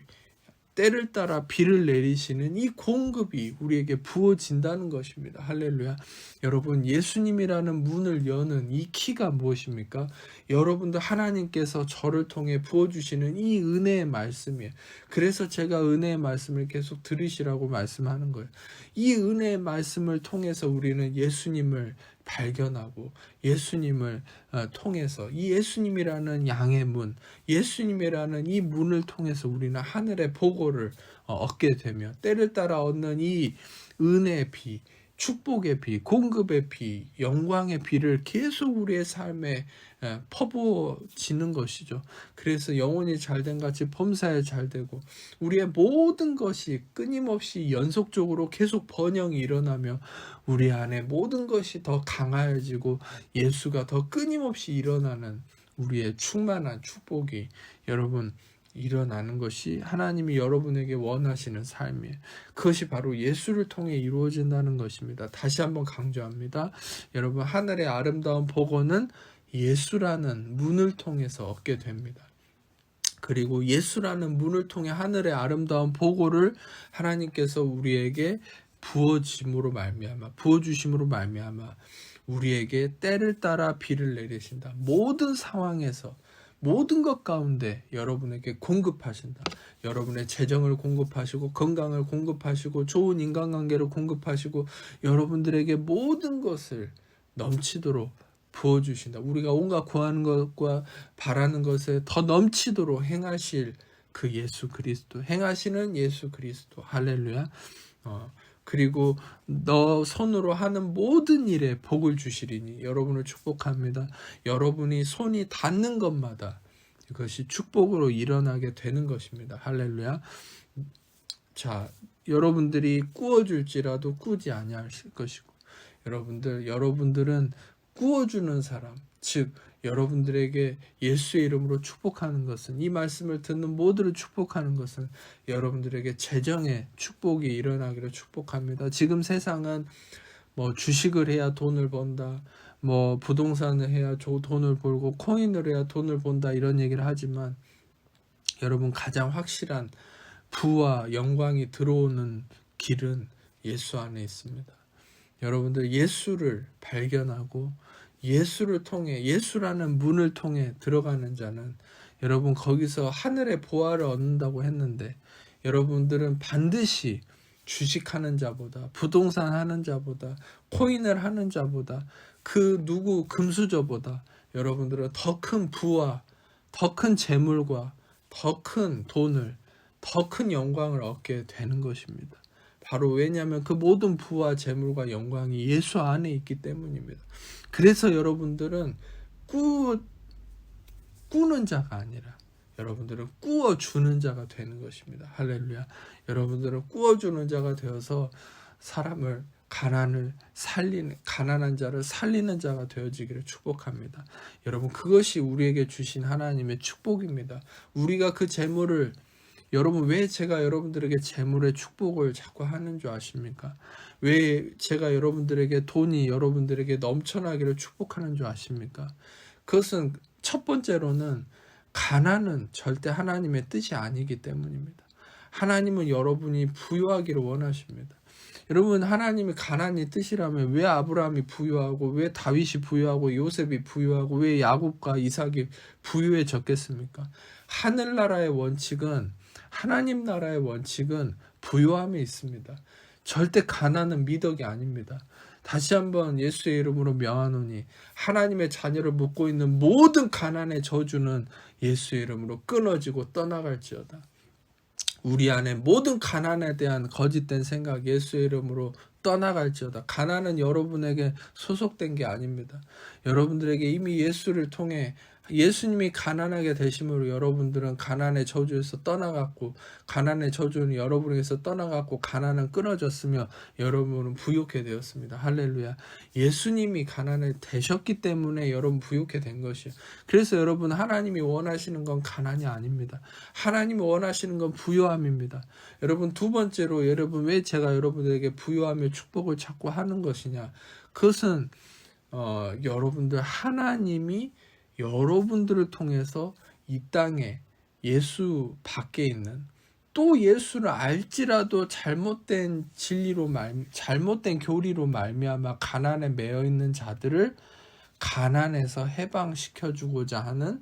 때를 따라 비를 내리시는 이 공급이 우리에게 부어진다는 것입니다. 할렐루야. 여러분, 예수님이라는 문을 여는 이 키가 무엇입니까? 여러분들 하나님께서 저를 통해 부어주시는 이 은혜의 말씀이에요. 그래서 제가 은혜의 말씀을 계속 들으시라고 말씀하는 거예요. 이 은혜의 말씀을 통해서 우리는 예수님을 발견하고 예수님을 통해서 이 예수님이라는 양의 문, 예수님이라는 이 문을 통해서 우리는 하늘의 보고를 얻게 되며 때를 따라 얻는 이 은혜의 비, 축복의 비, 공급의 비, 영광의 비를 계속 우리의 삶에 퍼부어지는 것이죠. 그래서 영혼이 잘된 같이 범사에 잘되고 우리의 모든 것이 끊임없이 연속적으로 계속 번영이 일어나며 우리 안에 모든 것이 더 강해지고 예수가 더 끊임없이 일어나는 우리의 충만한 축복이 여러분 일어나는 것이 하나님이 여러분에게 원하시는 삶이에요. 그것이 바로 예수를 통해 이루어진다는 것입니다. 다시 한번 강조합니다. 여러분, 하늘의 아름다운 복원은 예수라는 문을 통해서 얻게 됩니다. 그리고 예수라는 문을 통해 하늘의 아름다운 보고를 하나님께서 우리에게 부어주심으로 말미암아 우리에게 때를 따라 비를 내리신다. 모든 상황에서 모든 것 가운데 여러분에게 공급하신다. 여러분의 재정을 공급하시고 건강을 공급하시고 좋은 인간관계를 공급하시고 여러분들에게 모든 것을 넘치도록 부어주신다. 우리가 온갖 구하는 것과 바라는 것에 더 넘치도록 행하실 그 예수 그리스도, 행하시는 예수 그리스도. 할렐루야. 그리고 너 손으로 하는 모든 일에 복을 주시리니 여러분을 축복합니다. 여러분이 손이 닿는 것마다 이것이 축복으로 일어나게 되는 것입니다. 할렐루야. 자, 여러분들이 꾸어줄지라도 꾸지 아니하실 것이고 여러분들은 꾸어주는 사람, 즉 여러분들에게 예수의 이름으로 축복하는 것은, 이 말씀을 듣는 모두를 축복하는 것은 여러분들에게 재정의 축복이 일어나기를 축복합니다. 지금 세상은 뭐 주식을 해야 돈을 번다, 뭐 부동산을 해야 돈을 벌고 코인을 해야 돈을 번다 이런 얘기를 하지만 여러분, 가장 확실한 부와 영광이 들어오는 길은 예수 안에 있습니다. 여러분들 예수를 발견하고 예수를 통해, 예수라는 문을 통해 들어가는 자는 여러분 거기서 하늘의 보화를 얻는다고 했는데 여러분들은 반드시 주식하는 자보다, 부동산 하는 자보다, 코인을 하는 자보다, 그 누구 금수저보다 여러분들은 더 큰 부와 더 큰 재물과 더 큰 돈을, 더 큰 영광을 얻게 되는 것입니다. 바로 왜냐하면 그 모든 부와 재물과 영광이 예수 안에 있기 때문입니다. 그래서 여러분들은 꾸는 자가 아니라 여러분들은 꾸어주는 자가 되는 것입니다. 할렐루야. 여러분들은 꾸어주는 자가 되어서 사람을, 가난한 자를 살리는 자가 되어지기를 축복합니다. 여러분, 그것이 우리에게 주신 하나님의 축복입니다. 우리가 그 재물을, 여러분, 왜 제가 여러분들에게 재물의 축복을 자꾸 하는 줄 아십니까? 왜 제가 여러분들에게 돈이 여러분들에게 넘쳐나기를 축복하는 줄 아십니까? 그것은 첫 번째로는 가난은 절대 하나님의 뜻이 아니기 때문입니다. 하나님은 여러분이 부유하기를 원하십니다. 여러분, 하나님이 가난이 뜻이라면 왜 아브라함이 부유하고, 왜 다윗이 부유하고, 요셉이 부유하고, 왜 야곱과 이삭이 부유해졌겠습니까? 하늘나라의 원칙은, 하나님 나라의 원칙은 부유함에 있습니다. 절대 가난은 미덕이 아닙니다. 다시 한번 예수의 이름으로 명하노니 하나님의 자녀를 묻고 있는 모든 가난의 저주는 예수의 이름으로 끊어지고 떠나갈지어다. 우리 안에 모든 가난에 대한 거짓된 생각 예수의 이름으로 떠나갈지어다. 가난은 여러분에게 소속된 게 아닙니다. 여러분들에게 이미 예수를 통해 예수님이 가난하게 되심으로 여러분들은 가난의 저주에서 떠나갔고, 가난의 저주는 여러분에게서 떠나갔고, 가난은 끊어졌으며 여러분은 부유케 되었습니다. 할렐루야. 예수님이 가난을 되셨기 때문에 여러분 부유케 된 것이에요. 그래서 여러분, 하나님이 원하시는 건 가난이 아닙니다. 하나님이 원하시는 건 부유함입니다. 여러분, 두 번째로, 여러분, 왜 제가 여러분들에게 부유함의 축복을 자꾸 하는 것이냐, 그것은 여러분들, 하나님이 여러분들을 통해서 이 땅에 예수 밖에 있는 또 예수를 알지라도 잘못된 잘못된 교리로 말미암아 가난에 매여 있는 자들을 가난에서 해방시켜주고자 하는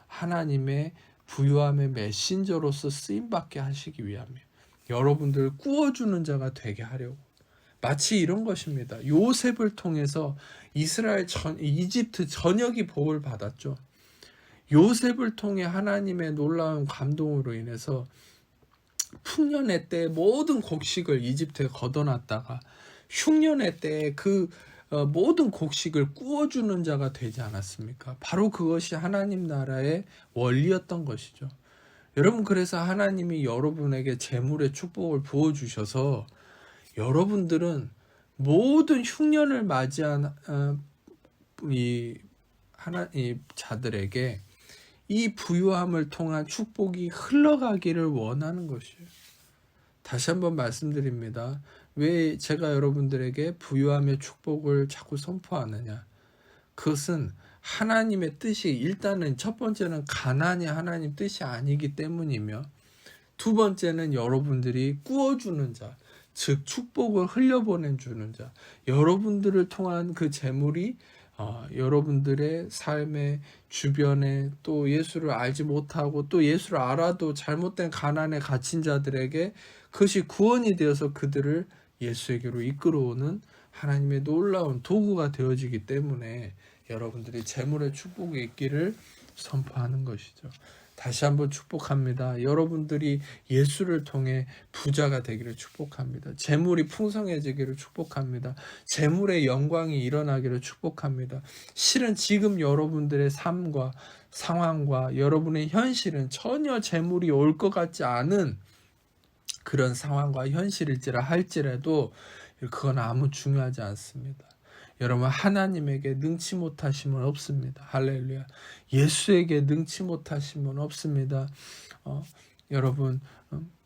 하나님의 부유함의 메신저로서 쓰임받게 하시기 위함이에요. 여러분들을 꾸어주는 자가 되게 하려고. 마치 이런 것입니다. 요셉을 통해서 이집트 전역이 복을 받았죠. 요셉을 통해 하나님의 놀라운 감동으로 인해서 풍년의 때 모든 곡식을 이집트에 걷어놨다가 흉년의 때에 그 모든 곡식을 꾸어주는 자가 되지 않았습니까? 바로 그것이 하나님 나라의 원리였던 것이죠. 여러분, 그래서 하나님이 여러분에게 재물의 축복을 부어주셔서 여러분들은 모든 흉년을 맞이한 이 자들에게 이 부유함을 통한 축복이 흘러가기를 원하는 것이에요. 다시 한번 말씀드립니다. 왜 제가 여러분들에게 부유함의 축복을 자꾸 선포하느냐? 그것은 하나님의 뜻이, 일단은 첫 번째는 가난이 하나님 뜻이 아니기 때문이며, 두 번째는 여러분들이 꾸어주는 자, 즉 축복을 흘려보내주는 자, 여러분들을 통한 그 재물이 여러분들의 삶의 주변에 또 예수를 알지 못하고 또 예수를 알아도 잘못된 가난에 갇힌 자들에게 그것이 구원이 되어서 그들을 예수에게로 이끌어오는 하나님의 놀라운 도구가 되어지기 때문에 여러분들이 재물의 축복이 있기를 선포하는 것이죠. 다시 한번 축복합니다. 여러분들이 예수를 통해 부자가 되기를 축복합니다. 재물이 풍성해지기를 축복합니다. 재물의 영광이 일어나기를 축복합니다. 실은 지금 여러분들의 삶과 상황과 여러분의 현실은 전혀 재물이 올 것 같지 않은 그런 상황과 현실일지라 할지라도 그건 아무 중요하지 않습니다. 여러분, 하나님에게 능치 못하심은 없습니다. 할렐루야. 예수에게 능치 못하심은 없습니다. 여러분,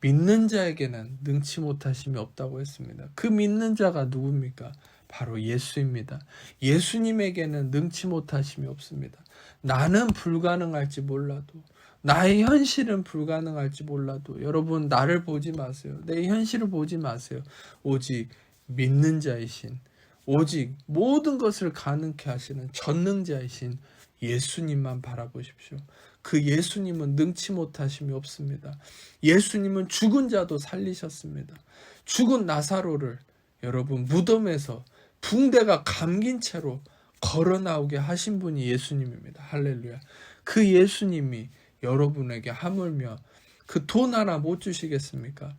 믿는 자에게는 능치 못하심이 없다고 했습니다. 그 믿는 자가 누굽니까? 바로 예수입니다. 예수님에게는 능치 못하심이 없습니다. 나는 불가능할지 몰라도, 나의 현실은 불가능할지 몰라도 여러분, 나를 보지 마세요. 내 현실을 보지 마세요. 오직 믿는 자이신, 오직 모든 것을 가능케 하시는 전능자이신 예수님만 바라보십시오. 그 예수님은 능치 못하심이 없습니다. 예수님은 죽은 자도 살리셨습니다. 죽은 나사로를 여러분 무덤에서 붕대가 감긴 채로 걸어 나오게 하신 분이 예수님입니다. 할렐루야. 그 예수님이 여러분에게 하물며 그 돈 하나 못 주시겠습니까?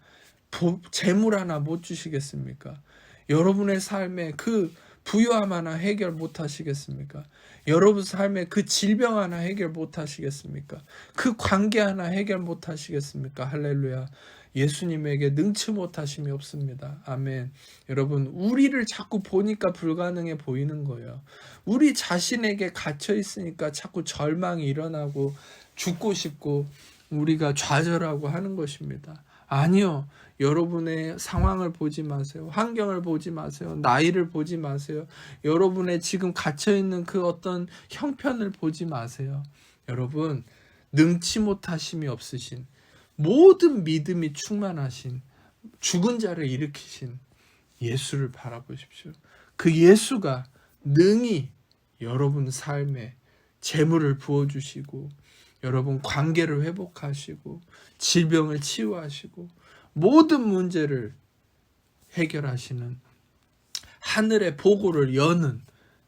재물 하나 못 주시겠습니까? 여러분의 삶에 그 부유함 하나 해결 못 하시겠습니까? 여러분 삶에 그 질병 하나 해결 못 하시겠습니까? 그 관계 하나 해결 못 하시겠습니까? 할렐루야. 예수님에게 능치 못하심이 없습니다. 아멘. 여러분, 우리를 자꾸 보니까 불가능해 보이는 거예요. 우리 자신에게 갇혀 있으니까 자꾸 절망이 일어나고 죽고 싶고 우리가 좌절하고 하는 것입니다. 아니요. 여러분의 상황을 보지 마세요. 환경을 보지 마세요. 나이를 보지 마세요. 여러분의 지금 갇혀있는 그 어떤 형편을 보지 마세요. 여러분, 능치 못하심이 없으신, 모든 믿음이 충만하신, 죽은 자를 일으키신 예수를 바라보십시오. 그 예수가 능히 여러분 삶에 재물을 부어주시고 여러분 관계를 회복하시고 질병을 치유하시고 모든 문제를 해결하시는 하늘의 보고를 여는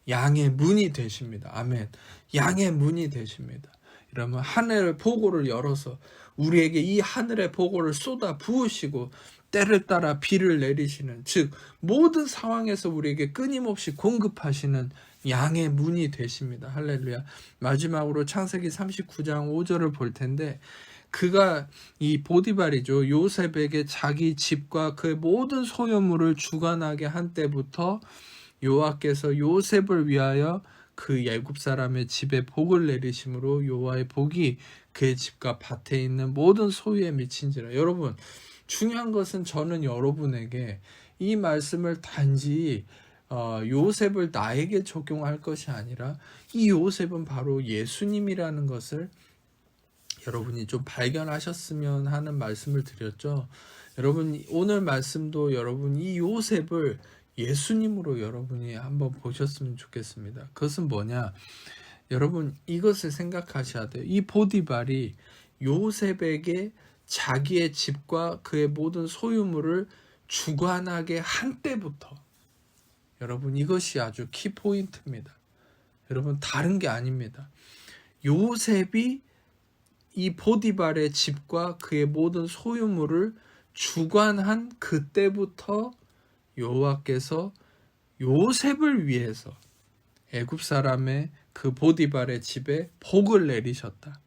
양의 문이 되십니다. 아멘. 양의 문이 되십니다. 여러분, 하늘의 보고를 열어서 우리에게 이 하늘의 보고를 쏟아 부으시고 때를 따라 비를 내리시는, 즉 모든 상황에서 우리에게 끊임없이 공급하시는 양의 문이 되십니다. 할렐루야. 마지막으로 창세기 39장 5절을 볼 텐데, 그가 이 보디발이죠. 요셉에게 자기 집과 그의 모든 소유물을 주관하게 한 때부터 여호와께서 요셉을 위하여 그 애굽 사람의 집에 복을 내리심으로 여호와의 복이 그의 집과 밭에 있는 모든 소유에 미친지라. 여러분, 중요한 것은 저는 여러분에게 이 말씀을 단지 요셉을 나에게 적용할 것이 아니라 이 요셉은 바로 예수님이라는 것을 여러분이 좀 발견하셨으면 하는 말씀을 드렸죠. 여러분 오늘 말씀도 여러분 이 요셉을 예수님으로 여러분이 한번 보셨으면 좋겠습니다. 그것은 뭐냐? 여러분 이것을 생각하셔야 돼요. 이 보디발이 요셉에게 자기의 집과 그의 모든 소유물을 주관하게 한 때부터, 여러분 이것이 아주 키포인트입니다. 여러분 다른 게 아닙니다. 요셉이 이 보디발의 집과 그의 모든 소유물을 주관한 그때부터 여호와께서 요셉을 위해서 애굽 사람의 그 보디발의 집에 복을 내리셨다.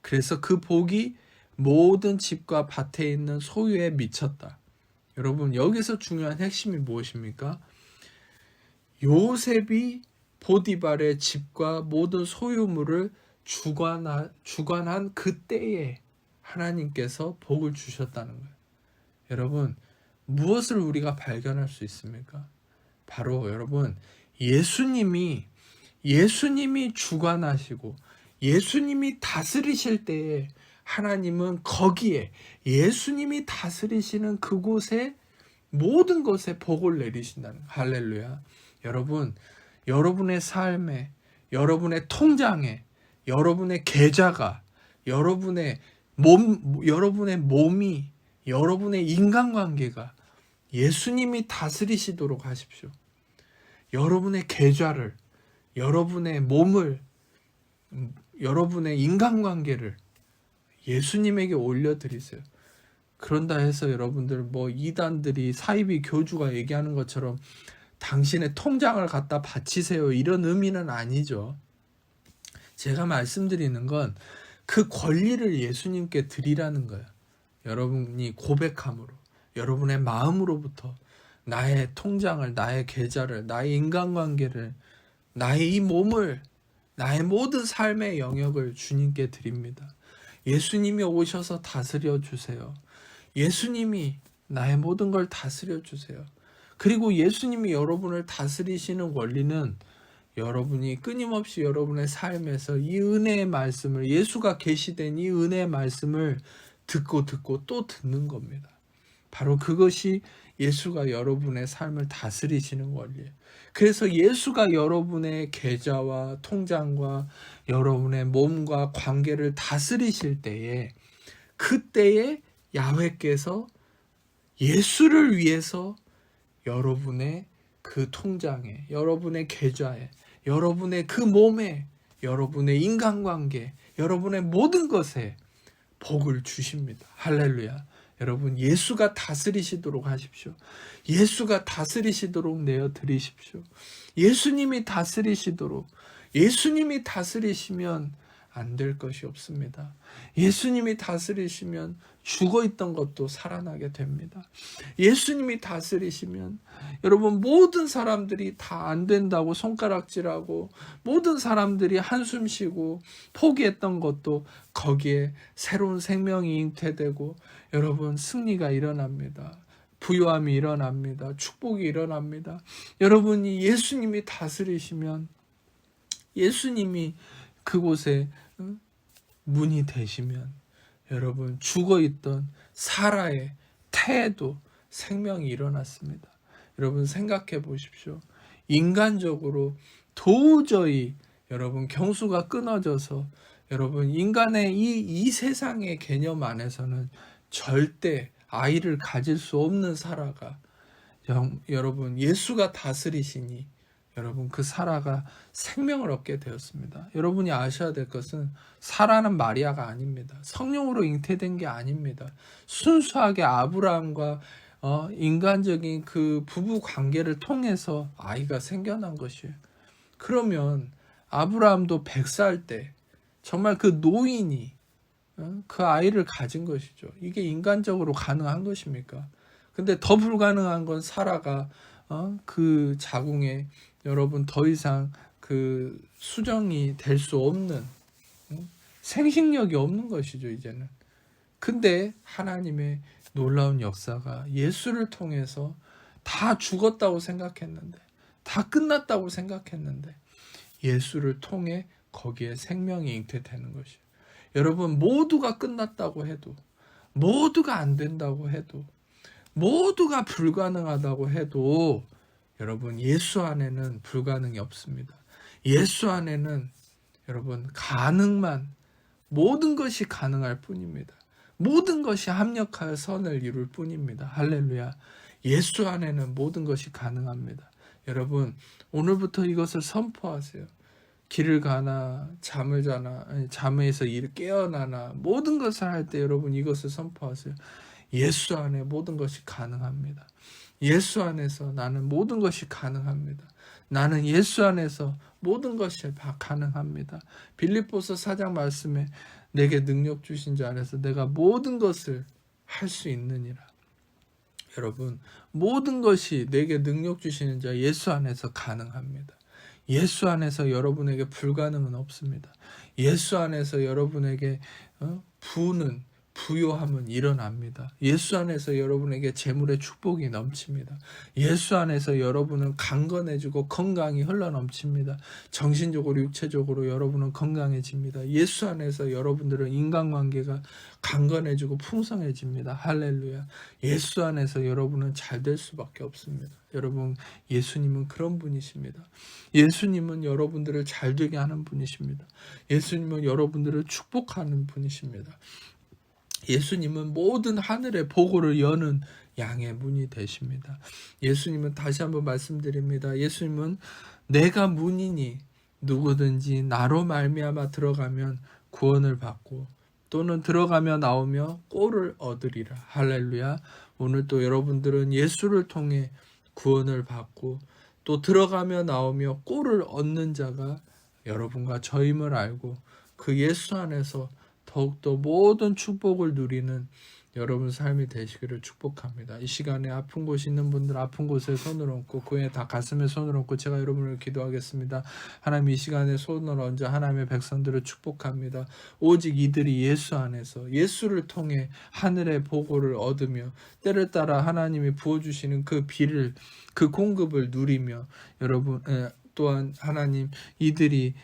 그래서 그 복이 모든 집과 밭에 있는 소유에 미쳤다. 여러분 여기서 중요한 핵심이 무엇입니까? 요셉이 보디발의 집과 모든 소유물을 주관한 그때에 하나님께서 복을 주셨다는 거예요. 여러분 무엇을 우리가 발견할 수 있습니까? 바로 여러분 예수님이 주관하시고 예수님이 다스리실 때에 하나님은 거기에 예수님이 다스리시는 그곳에 모든 것에 복을 내리신다는 거예요. 할렐루야. 여러분 여러분의 삶에, 여러분의 통장에, 여러분의 계좌가, 여러분의 몸이, 여러분의 인간관계가 예수님이 다스리시도록 하십시오. 여러분의 계좌를, 여러분의 몸을, 여러분의 인간관계를 예수님에게 올려드리세요. 그런다 해서 여러분들 이단들이 사이비 교주가 얘기하는 것처럼 당신의 통장을 갖다 바치세요 이런 의미는 아니죠. 제가 말씀드리는 건 그 권리를 예수님께 드리라는 거예요. 여러분이 고백함으로, 여러분의 마음으로부터 나의 통장을, 나의 계좌를, 나의 인간관계를, 나의 이 몸을, 나의 모든 삶의 영역을 주님께 드립니다. 예수님이 오셔서 다스려 주세요. 예수님이 나의 모든 걸 다스려 주세요. 그리고 예수님이 여러분을 다스리시는 원리는 여러분이 끊임없이 여러분의 삶에서 이 은혜의 말씀을, 예수가 계시된 이 은혜의 말씀을 듣고 또 듣는 겁니다. 바로 그것이 예수가 여러분의 삶을 다스리시는 원리예요. 그래서 예수가 여러분의 계좌와 통장과 여러분의 몸과 관계를 다스리실 때에, 그때에 야훼께서 예수를 위해서 여러분의 그 통장에, 여러분의 계좌에, 여러분의 그 몸에, 여러분의 인간관계, 여러분의 모든 것에 복을 주십니다. 할렐루야. 여러분 예수가 다스리시도록 하십시오. 예수가 다스리시도록 내어드리십시오. 예수님이 다스리시도록. 예수님이 다스리시면 안 될 것이 없습니다. 예수님이 다스리시면 죽어있던 것도 살아나게 됩니다. 예수님이 다스리시면 여러분 모든 사람들이 다 안 된다고 손가락질하고 모든 사람들이 한숨 쉬고 포기했던 것도 거기에 새로운 생명이 잉태되고 여러분 승리가 일어납니다. 부요함이 일어납니다. 축복이 일어납니다. 여러분이 예수님이 다스리시면 예수님이 그곳에 문이 되시면 여러분 죽어있던 사라의 태에도 생명이 일어났습니다. 여러분 생각해 보십시오. 인간적으로 도저히 여러분 경수가 끊어져서 여러분 인간의 이 세상의 개념 안에서는 절대 아이를 가질 수 없는 사라가 여러분 예수가 다스리시니 여러분 그 사라가 생명을 얻게 되었습니다. 여러분이 아셔야 될 것은 사라는 마리아가 아닙니다. 성령으로 잉태된 게 아닙니다. 순수하게 아브라함과 인간적인 그 부부 관계를 통해서 아이가 생겨난 것이에요. 그러면 아브라함도 100살 때 정말 그 노인이 그 아이를 가진 것이죠. 이게 인간적으로 가능한 것입니까? 근데 더 불가능한 건 사라가 그 자궁에 여러분 더 이상 그 수정이 될 수 없는 생식력이 없는 것이죠 이제는. 근데 하나님의 놀라운 역사가 예수를 통해서 다 죽었다고 생각했는데, 다 끝났다고 생각했는데 예수를 통해 거기에 생명이 잉태되는 것이에요. 여러분, 모두가 끝났다고 해도, 모두가 안 된다고 해도, 모두가 불가능하다고 해도 여러분, 예수 안에는 불가능이 없습니다. 예수 안에는 여러분, 모든 것이 가능할 뿐입니다. 모든 것이 합력하여 선을 이룰 뿐입니다. 할렐루야. 예수 안에는 모든 것이 가능합니다. 여러분, 오늘부터 이것을 선포하세요. 길을 가나 잠을 자나 잠에서 깨어나나 모든 것을 할 때 여러분, 이것을 선포하세요. 예수 안에 모든 것이 가능합니다. 예수 안에서 나는 모든 것이 가능합니다. 나는 예수 안에서 모든 것이 가능합니다. 빌립보서 4장 말씀에 내게 능력 주신 자 안에서 내가 모든 것을 할 수 있느니라. 여러분, 모든 것이 내게 능력 주시는 자 예수 안에서 가능합니다. 예수 안에서 여러분에게 불가능은 없습니다. 예수 안에서 여러분에게 부요함은 일어납니다. 예수 안에서 여러분에게 재물의 축복이 넘칩니다. 예수 안에서 여러분은 강건해지고 건강이 흘러넘칩니다. 정신적으로 육체적으로 여러분은 건강해집니다. 예수 안에서 여러분들은 인간관계가 강건해지고 풍성해집니다. 할렐루야. 예수 안에서 여러분은 잘 될 수밖에 없습니다. 여러분, 예수님은 그런 분이십니다. 예수님은 여러분들을 잘 되게 하는 분이십니다. 예수님은 여러분들을 축복하는 분이십니다. 예수님은 모든 하늘의 보고를 여는 양의 문이 되십니다. 예수님은, 다시 한번 말씀드립니다. 예수님은 내가 문이니 누구든지 나로 말미암아 들어가면 구원을 받고 또는 들어가며 나오며 꼴을 얻으리라. 할렐루야. 오늘 또 여러분들은 예수를 통해 구원을 받고 또 들어가며 나오며 꼴을 얻는 자가 여러분과 저임을 알고 그 예수 안에서 더욱더 모든 축복을 누리는 여러분 삶이 되시기를 축복합니다. 이 시간에 아픈 곳이 있는 분들 아픈 곳에 손을 얹고 그에 다 가슴에 손을 얹고 제가 여러분을 기도하겠습니다. 하나님, 이 시간에 손을 얹어 하나님의 백성들을 축복합니다. 오직 이들이 예수 안에서 예수를 통해 하늘의 보고를 얻으며 때를 따라 하나님이 부어주시는 그 비를 그 공급을 누리며 여러분 또한 하나님 이들이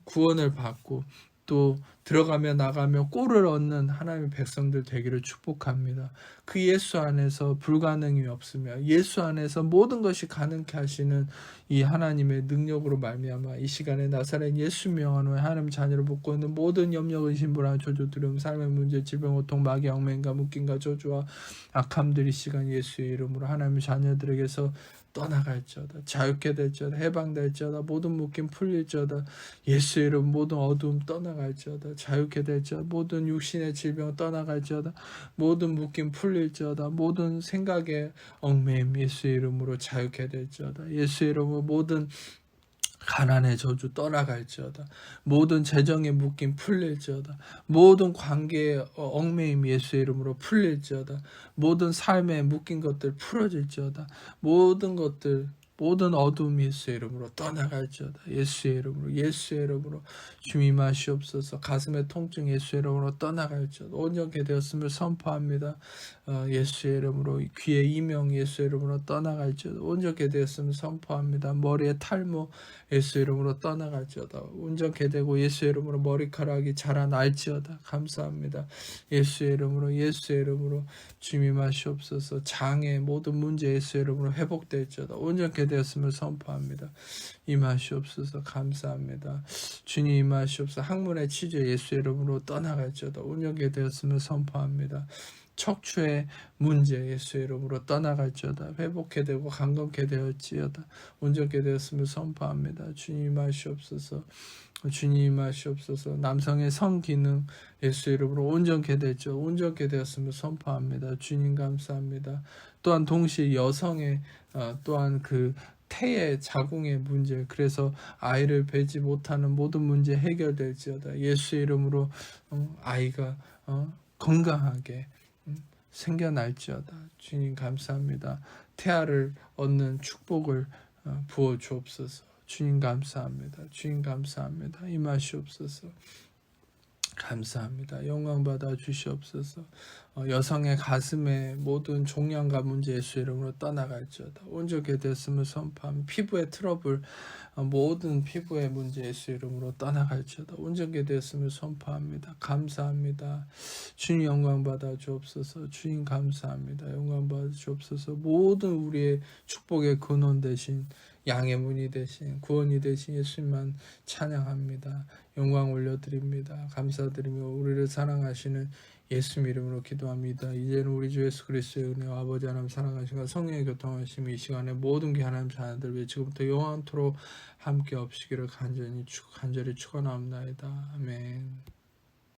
구원을 받고 또 들어가며 나가며 꼴을 얻는 하나님의 백성들 되기를 축복합니다. 그 예수 안에서 불가능이 없으며 예수 안에서 모든 것이 가능케 하시는 이 하나님의 능력으로 말미암아 이 시간에 나사렛 예수 명하노니 하나님 자녀를 붙고 있는 모든 염려 근심 불안 조조 두려움 삶의 문제 질병 고통 마귀 얽매임과 묶임과 저주와 악함들이 시간 예수의 이름으로 하나님의 자녀들에게서 떠나갈지어다. 자유케 될지어다. 해방될지어다. 모든 묶임 풀릴지어다. 예수의 이름 모든 어두움 떠나갈지어다. 자유케 될지어다. 모든 육신의 질병 떠나갈지어다. 모든 묶임 풀릴지어다. 모든 생각의 얽매임 예수의 이름으로 자유케 될지어다. 예수의 이름으로 모든 가난의 저주 떠나갈지어다. 모든 재정의 묶임 풀릴지어다. 모든 관계의 얽매임 예수의 이름으로 풀릴지어다. 모든 삶에 묶인 것들 풀어질지어다. 모든 어두움 예수의 이름으로 떠나갈지어다. 예수의 이름으로 주님 임하시옵소서. 가슴의 통증 예수의 이름으로 떠나갈지어다. 온전케 되었음을 선포합니다. 예수의 이름으로 귀의 이명 예수의 이름으로 떠나갈지어다. 온전케 되었음을 선포합니다. 머리의 탈모 예수의 이름으로 떠나갈지어다. 온전케 되고 예수의 이름으로 머리카락이 자라날지어다. 감사합니다. 예수의 이름으로 주님 임하시옵소서. 장의 모든 문제 예수의 이름으로 회복될지어다. 온전케 되었음을 선포합니다. 임하시옵소서. 감사합니다. 주님 임하시옵소서. 학문의 치주 예수의 이름으로 떠나갈지어다. 온전케 되었음을 선포합니다. 척추의 문제 예수의 이름으로 떠나갈지어다. 회복케 되고 강건케 되었지어다. 온전케 되었음을 선포합니다. 주님 임하시옵소서. 주님 임하시옵소서. 남성의 성기능 예수의 이름으로 온전케 되죠. 온전케 되었음을 선포합니다. 주님 감사합니다. 또한 동시에 여성의 또한 그 태의 자궁의 문제, 그래서 아이를 배지 못하는 모든 문제 해결될지어다. 예수의 이름으로 아이가 건강하게 생겨날지어다. 주님 감사합니다. 태아를 얻는 축복을 부어 주옵소서. 주님 감사합니다. 임하시옵소서. 감사합니다. 영광 받아 주시옵소서. 여성의 가슴에 모든 종양과 문제 예수 이름으로 떠나갈지어다. 온전케 됐음을 선포하며 피부의 트러블 모든 피부의 문제 예수 이름으로 떠나갈지어다. 온전케 됐음을 선포합니다. 감사합니다. 주님 영광 받아 주옵소서. 주님 감사합니다. 영광 받아 주옵소서. 모든 우리의 축복의 근원 되신 양의 문이 되신 구원이 되신 예수님만 찬양합니다. 영광 올려드립니다. 감사드리며 우리를 사랑하시는 예수님 이름으로 기도합니다. 이제는 우리 주 예수 그리스도의 은혜와 아버지 하나님 사랑하심과 성령의 교통하심이 이 시간에 모든 게 하나님 자녀들 지금부터 영원토록 함께 없으기를 간절히 축원하옵나이다. 아멘.